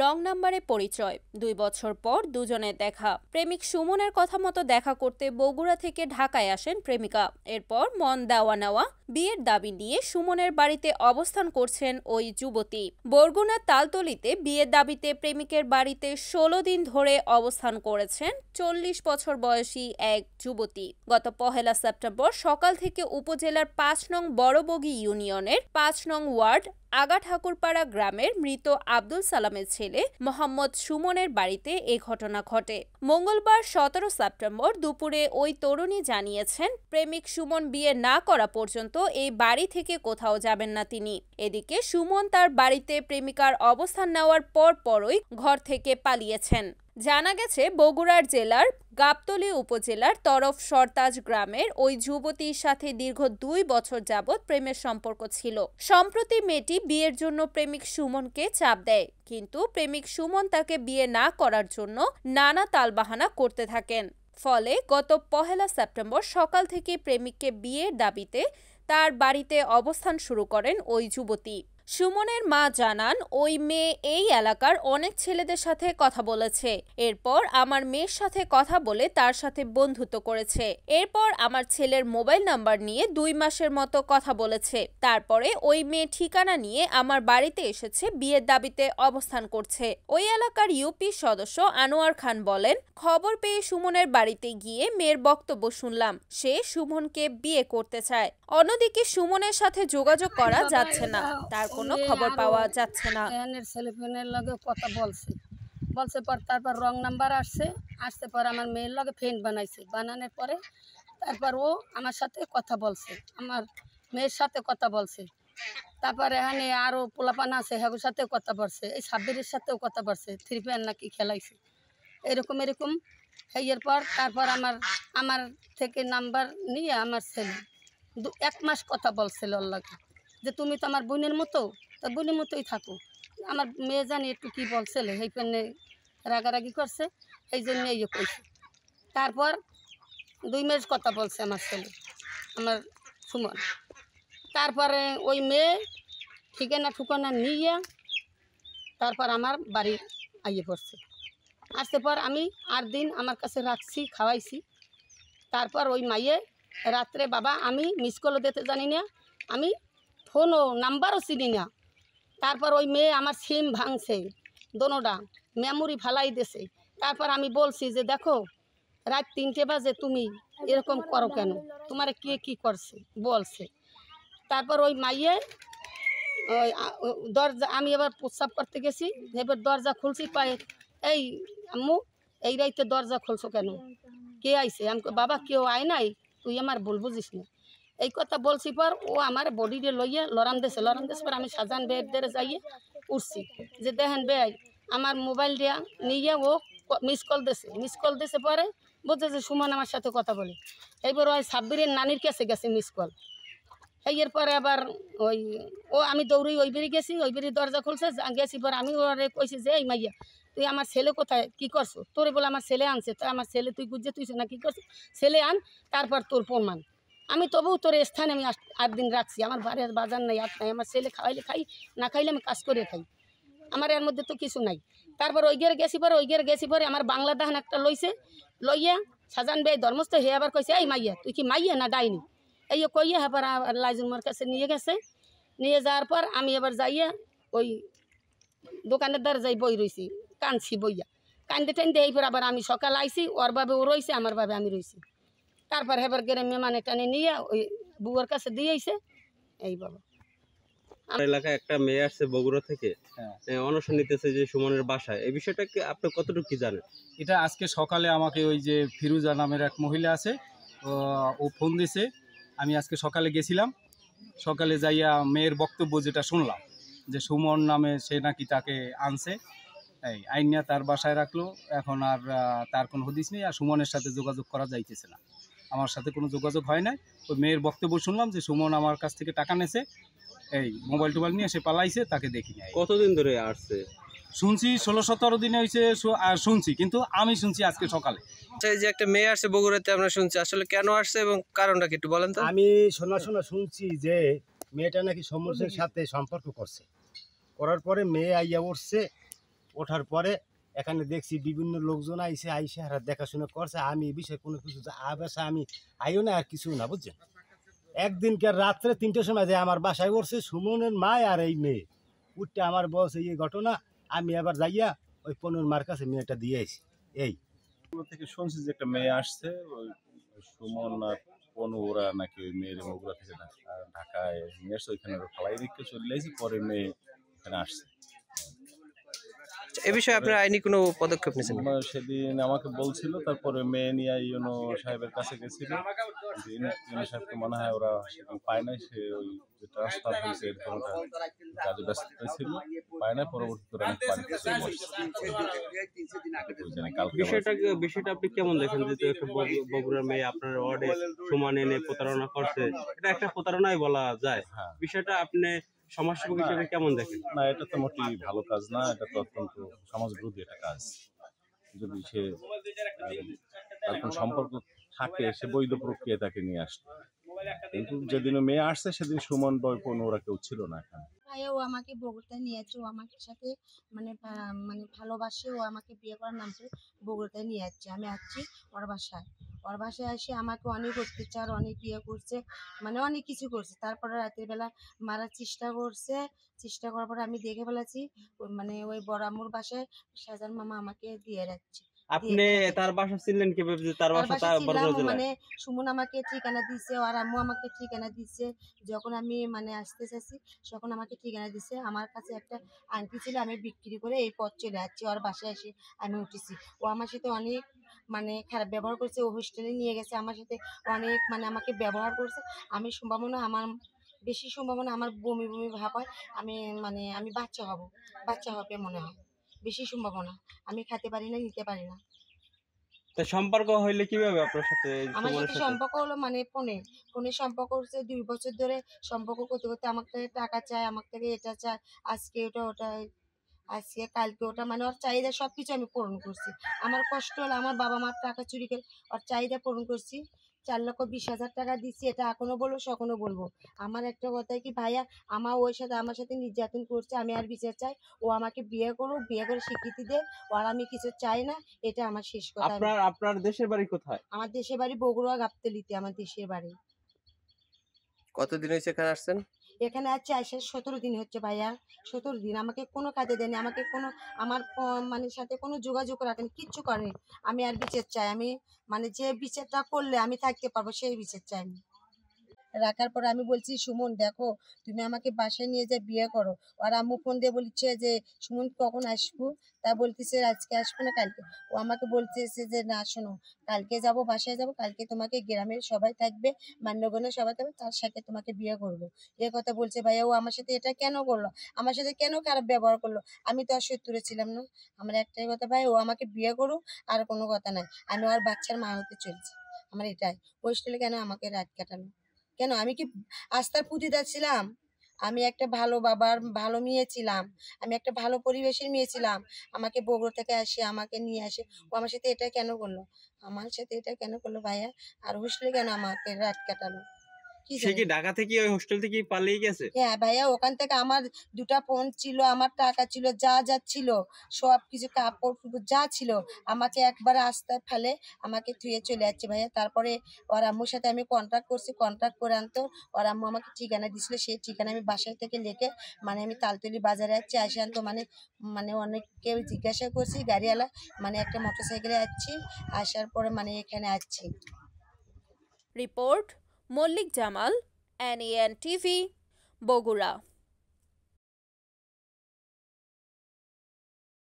রং নাম্বারে পরিচয়, 2 বছর পর দুজনের দেখা। প্রেমিক সুমনের কথা মতো দেখা করতে বগুড়া থেকে ঢাকায় আসেন প্রেমিকা। এরপর মন দেওয়া নেওয়া, বিয়ের দাবি নিয়ে সুমনের বাড়িতে অবস্থান করছেন ওই যুবতী। বরগুনার তালতলিতে বিয়ের দাবিতে প্রেমিকের বাড়িতে 16 দিন ধরে অবস্থান করেছেন 40 বছর বয়সী এক যুবতী। গত 1 সেপ্টেম্বর সকাল থেকে উপজেলার 5 নং বড়বগী ইউনিয়নের 5 নং ওয়ার্ড আগা ঠাকুরপাড়া গ্রামের মৃত আব্দুল সালামের ছেলে মোহাম্মদ সুমনের বাড়িতে এ ঘটনা ঘটে। মঙ্গলবার 17 সেপ্টেম্বর দুপুরে ওই তরুণী জানিয়েছেন, প্রেমিক সুমন বিয়ে না করা পর্যন্ত এই বাড়ি থেকে কোথাও যাবেন না তিনি। এদিকে সুমন তার বাড়িতে প্রেমিকার অবস্থান নেওয়ার পরই ঘর থেকে পালিয়েছেন। জানা গেছে, বগুড়ার জেলার গাবতলী উপজেলার তরফ সরতাজ গ্রামের ওই যুবতীর সাথে দীর্ঘ 2 বছর যাবৎ প্রেমের সম্পর্ক ছিল। সম্প্রতি মেয়েটি বিয়ের জন্য প্রেমিক সুমনকে চাপ দেয়, কিন্তু প্রেমিক সুমন তাকে বিয়ে না করার জন্য নানা তালবাহানা করতে থাকেন। ফলে গত 1 সেপ্টেম্বর সকাল থেকে প্রেমিককে বিয়ের দাবিতে তার বাড়িতে অবস্থান শুরু করেন ওই যুবতী। সুমনের মা জানান, ওই মেয়ে এই এলাকার অনেক ছেলেদের সাথে কথা বলেছে। এরপর আমার মেয়ের সাথে কথা বলে তার সাথে বন্ধুত্ব করেছে। এরপর আমার ছেলের মোবাইল নাম্বার নিয়ে 2 মাসের মতো কথা বলেছে। তারপরে ওই মেয়ে ঠিকানা নিয়ে আমার বাড়িতে এসেছে, বিয়ের দাবিতে অবস্থান করছে। ওই এলাকার ইউপি সদস্য আনোয়ার খান বলেন, খবর পেয়ে সুমনের বাড়িতে গিয়ে মেয়ের বক্তব্য শুনলাম। সে সুমনকে বিয়ে করতে চায়। অন্যদিকে সুমনের সাথে যোগাযোগ করা যাচ্ছে না, তার কোনো খবর পাওয়া যাচ্ছে না। ছেলেপেনের লগে কথা বলছে পর তারপর রং নাম্বার আসছে পর আমার মেয়ের লগে ফ্রেন্ড বানানোর পরে তারপর ও আমার সাথে কথা বলছে, আমার মেয়ের সাথে কথা বলছে। তারপরে এখানে আরও পোলাপান আছে, হ্যাগুর সাথেও কথা বলছে, এই সাব্বিরের সাথেও কথা বলছে, 3 প্যান নাকি খেলাইছে এরকম এর পর তারপর আমার থেকে নাম্বার নিয়ে আমার ছেলে 1 মাস কথা বলছিল ওর লগে যে তুমি তো আমার বোনের মতো, তা বোনের মতোই থাকো। আমার মেয়ে জানি একটু কী বলছিল, সেই পেনে রাগারাগি করছে, এই জন্য কইছে। তারপর 2 মাস কথা বলছে আমার ছেলে, আমার সুমন। তারপরে ওই মেয়ে ঠিকানা নিয়ে তারপর আমার বাড়ি আইয়ে পড়ছে। আসতে পর আমি 8 দিন আমার কাছে রাখছি, খাওয়াইছি। তারপর ওই মাইয়ে রাত্রে, বাবা আমি মিস কলও দিতে জানি না, আমি ফোনও নাম্বারও চিনি না। তারপর ওই মেয়ে আমার সিম ভাঙছে, দোনোটা মেমোরি ফালাই দিয়েছে। তারপর আমি বলছি যে দেখো, রাত 3টে বাজে তুমি এরকম করো কেন, তোমার কে কী করছে বলছে। তারপর ওই মাইয়ে ওই দরজা, আমি এবার প্রস্রাব করতে গেছি, এবার দরজা খুলছি, পায়ে এই আম্মু এই রাইতে দরজা খুলছো কেন, কে আইছে? আমি বাবা কেউ আয় নাই, তুই আমার ভুল বুঝিস না। এই কথা বলছি পর ও আমার বডিরে লইয়া লড়ান দেশে পর আমি সাজান বেয়ের যাইয়ে উঠছি যে দেখেন বে আমার মোবাইল দিয়া নিয়ে ও মিস কল দিয়েছে পরে বলছে যে সুমন আমার সাথে কথা বলে। এইবার ওই সাব্বিরের নানির কাছে গেছে মিস কল। এরপরে আবার আমি দৌড়ি ওই বেরিয়ে গেছি, ওই বেরিয়ে দরজা খুলছে গেছি পর আমি ওরে কইছি যে এই মাইয়া তুই আমার ছেলে কোথায়, কী করছো? তোরে বলে আমার ছেলে আনছে, তো আমার ছেলে তুই বুঝছে তুই না কী করছো, ছেলে আন তারপর তোর প্রমাণ। আমি তবুও তোর স্থানে আমি 8 দিন রাখছি, আমার বাড়ির বাজার নাই, আর নাই, আমার ছেলে খাওয়াইলে খাই, না খাইলে আমি কাজ করে খাই, আমার এর মধ্যে তো কিছু নাই। তারপর ওই গেছি পরে আমার বাংলা দাহান একটা লইয়া সাজান বে ধর্মস্থ হে আবার কইছে এই মাইয়া তুই কি মাইয়া না ডাইনি, এই কইয়া আবার লাইজুমার কাছে নিয়ে গেছে। নিয়ে যাওয়ার পর আমি এবার যাইয়া ওই দোকানের দ্বারা যাই বই রইছি, কানছি বইয়া কান্দে টানতে। এইপর আবার আমি সকাল আইছি, ওর ভাবে ও রইছে, আমার ভাবে আমি রইছি। তারপর হেবার গেলে মেমানে টানে নিয়ে ওই বুয়ার কাছে দিয়েছে। এই বাবা আমার এলাকায় একটা মেয়ে আসছে বগুড়া থেকে, অনশন নিতেছে যে সুমনের বাসায়, এই বিষয়টা কি আপনি কতটুকু কি জানেন? এটা আজকে সকালে আমাকে ওই যে ফিরুজা নামের এক মহিলা আছে, ও ফোন দিছে। আমি আজকে সকালে গেছিলাম, সকালে যাইয়া মেয়ের বক্তব্য যেটা শুনলাম যে সুমন নামে সে নাকি তাকে আনছে, এই আইনিয়া তার বাসায় রাখলো। এখন আর তার কোনো হদিস নেই, আর সুমনের সাথে যোগাযোগ করা যাইতেছে না, আমার সাথে কোনো যোগাযোগ হয় না। ওই মেয়ের বক্তব্য শুনলাম যে সুমন আমার কাছ থেকে টাকা নেছে, এই মোবাইল টোবাইল নিয়ে সে পালাইছে, তাকে দেখি নাই। কতদিন ধরে আসছে? শুনছি 16-17 দিনে হয়েছে, আর শুনছি, কিন্তু আমি শুনছি আজকে সকালে। এই যে একটা মেয়ে আসছে বগুড়াতে, আমরা শুনছি, আসলে কেন আসছে এবং কারণটা কি একটু বলেন তো? আমি শোনা শুনছি যে মেয়েটা নাকি সমরের সাথে সম্পর্ক করার পরে মেয়ে আইয়া উঠছে, ওঠার পরে এখানে দেখছি বিভিন্ন লোকজন আইসে হারা দেখাশোনা করছে। আমি এই বিষয়ে কোনো কিছু আবেশা আমি আইও না আর কিছু না, বুঝছেন। একদিনকার রাত্রে 3টের সময় যে আমার বাসায় উঠছে সুমনের মা আর এই মেয়ে উঠতে আমার বলছে এই ঘটনা। আমি আবার যাইয়া ওই পনুর মার কাছে মেয়েটা দিয়ে আসি। এই থেকে শুনছি যে একটা মেয়ে আসছে, ওই সুমন আর পনু ওরা নাকি ওই মেয়ের বগুড়া থেকে ঢাকায় নিয়ে আসছে, ওইখানে ফালাই রেখে চলে এসেছে, পরে মেয়ে এখানে আসছে। এ বিষয়ে আপনার আইনি কোনো পদক্ষেপ নিয়েছেন? সেদিন আমাকে বলছিল, তারপরে মেয়ে নিয়ে ইউনো সাহেবের কাছে গেছিল। ইউনো সাহেবকে মনে হয় ওরা সেদিন পায় নাই, সে ওই যে ট্রান্সফার হয়েছে এরকম কাজে ব্যস্ত ছিল, পায় না। পরবর্তীতে বিষয়টা আপনি কেমন দেখেন? যেহেতু একটা বগুড়ার মেয়ে আপনার ওয়ার্ডে সমান এনে প্রতারণা করছে, এটা একটা প্রতারণাই বলা যায়। বিষয়টা আপনি সমাজসেবক হিসেবে কেমন দেখেন? না, এটা তো মোটেই ভালো কাজ না, এটা তো অত্যন্ত সমাজবিরোধী একটা কাজ। যদি সে তার কোনো সম্পর্ক থাকে, সে বৈধ প্রক্রিয়া তাকে নিয়ে আসতো। কিন্তু যেদিন মেয়ে আসছে সেদিন সুমন পনু ওরা কেউ ছিল না এখানে। ও আমাকে বগুড়াতে নিয়েছে, ও আমার সাথে মানে ভালোবাসে, ও আমাকে বিয়ে করার নাম করে বগুড়াতে নিয়ে যাচ্ছে। আমি আসছি ওর বাসায় এসে আমাকে অনেক অত্যাচার, অনেক বিয়ে করছে, মানে অনেক কিছু করছে। তারপরে রাতের বেলা মারার চেষ্টা করার পরে আমি দেখে ফেলেছি, মানে ওই বড় আম্মুর বাসায় শাহজাহান মামা আমাকে দিয়ে যাচ্ছে। আপনি তার বাসা চিনলেন কিভাবে যে তার বাসা বরগুনা জেলায়? মানে সুমন আমাকে ঠিকানা দিছে, আর আম্মু আমাকে ঠিকানা দিছে। যখন আমি মানে আসতে চাইছি তখন আমাকে ঠিকানা দিছে। আমার কাছে একটা আংটি ছিল, আমি বিক্রি করে এই পথ চলে যাচ্ছি। ওর বাসায় এসে আমি উঠেছি। ও আমার সাথে অনেক মানে খারাপ ব্যবহার করছে। ও হোস্টেলে নিয়ে গেছে, আমার সাথে অনেক মানে আমাকে ব্যবহার করছে। বেশি সম্ভাবনা আমার বমি ভাব হয়। আমি বাচ্চা হবে মনে হয়, বেশি সম্ভাবনা। আমি খেতে পারি না, নিতে পারি না। তো সম্পর্ক হইলে কিভাবে আপনার সাথে? আমার সাথে সম্পর্ক হলো মানে ফোনে সম্পর্ক হচ্ছে 2 বছর ধরে। সম্পর্ক করতে করতে আমার থেকে টাকা চায়, আমার থেকে এটা চায়, আজকে ওটা আজকে কালকে ওটা, মানে ওর চাহিদা সবকিছু আমি পূরণ করছি। আমার কষ্ট হলো, আমার বাবা মার টাকা চুরি করে ওর চাহিদা পূরণ করছি। 4,20,000 টাকা দিচ্ছি, এটা এখনো বলবো সকনো বলবো। আমার একটা কথা কি ভাইয়া, আমার সাথে নির্যাতন করছে, আমি আর বিচার চাই। ও আমাকে বিয়ে করে স্বীকৃতি দে, আর আমি কিছু চাই না, এটা আমার শেষ কথা। আপনার দেশের বাড়ি কোথায়? আমার দেশের বাড়ি বগুড়া গাবতলীতে, আমার দেশের বাড়ি। কতদিন হয়েছে এখানে আসছেন? এখানে আছে 17 দিন হচ্ছে ভাইয়া, 17 দিন। আমাকে কোনো কাজে দেয়নি, আমাকে আমার মানে সাথে কোনো যোগাযোগ রাখেনি, কিচ্ছু করেনি। আমি আর বিচার চাই, আমি মানে যে বিচারটা করলে আমি থাকতে পারবো সেই বিচার চাই আমি। রাখার পর আমি বলছি, সুমন দেখো, তুমি আমাকে বাসায় নিয়ে যা, বিয়ে করো। আর আম্মু ফোন দিয়ে বলছে যে সুমন কখন আসবো, তা বলতেছে আজকে আসবো না কালকে। ও আমাকে বলতেছে যে না শোনো, কালকে যাব, বাসায় যাব, কালকে তোমাকে গ্রামের সবাই থাকবে, মান্যগণের সবাই থাকবে, তার সাথে তোমাকে বিয়ে করবো, এ কথা বলছে। ভাইয়া ও আমার সাথে এটা কেন করলো, আমার সাথে কেন খারাপ ব্যবহার করলো? আমি তো আর শত্রুরে ছিলাম না। আমার একটাই কথা ভাই, ও আমাকে বিয়ে করুক, আর কোনো কথা নাই। আমি ওর বাচ্চার মা হতে চলছি, আমার এটাই। হোস্টেলে কেন আমাকে রাত কাটানো? কেন? আমি কি আস্থার পুঁতিদার ছিলাম? আমি একটা ভালো বাবার ভালো মেয়ে ছিলাম, আমি একটা ভালো পরিবেশের মেয়ে ছিলাম। আমাকে বগুড়া থেকে আমাকে নিয়ে আসে, ও আমার সাথে এটা কেন করলো ভাইয়া? আর হোস্টেলে কেন আমাকে রাত কাটালো? সে কি ঢাকা থেকে ওই হোস্টেল থেকে পালিয়ে গেছে? হ্যাঁ ভাইয়া, ওখান থেকে আমার 2টা ফোন ছিল, আমার টাকা ছিল, যা ছিল সব কিছু, কাপড় যা ছিল, আমাকে একবার আস্তায় ফেলে আমাকে থুয়ে চলে যাচ্ছে ভাইয়া। তারপরে ওর আম্মুর সাথে আমি কন্ট্যাক্ট করে আনতো। ওর আম্মু আমাকে ঠিকানা দিছিল, সেই ঠিকানা আমি বাসায় থেকে লিখে মানে আমি তালতলি বাজারে যাচ্ছি, আসে আনতো। মানে অনেককে জিজ্ঞাসা করছি, গাড়িওয়ালা মানে একটা মোটরসাইকেলে যাচ্ছি, আসার পরে মানে এখানে আসছি। Report Mallick Jamal, NAN TV, Bogura.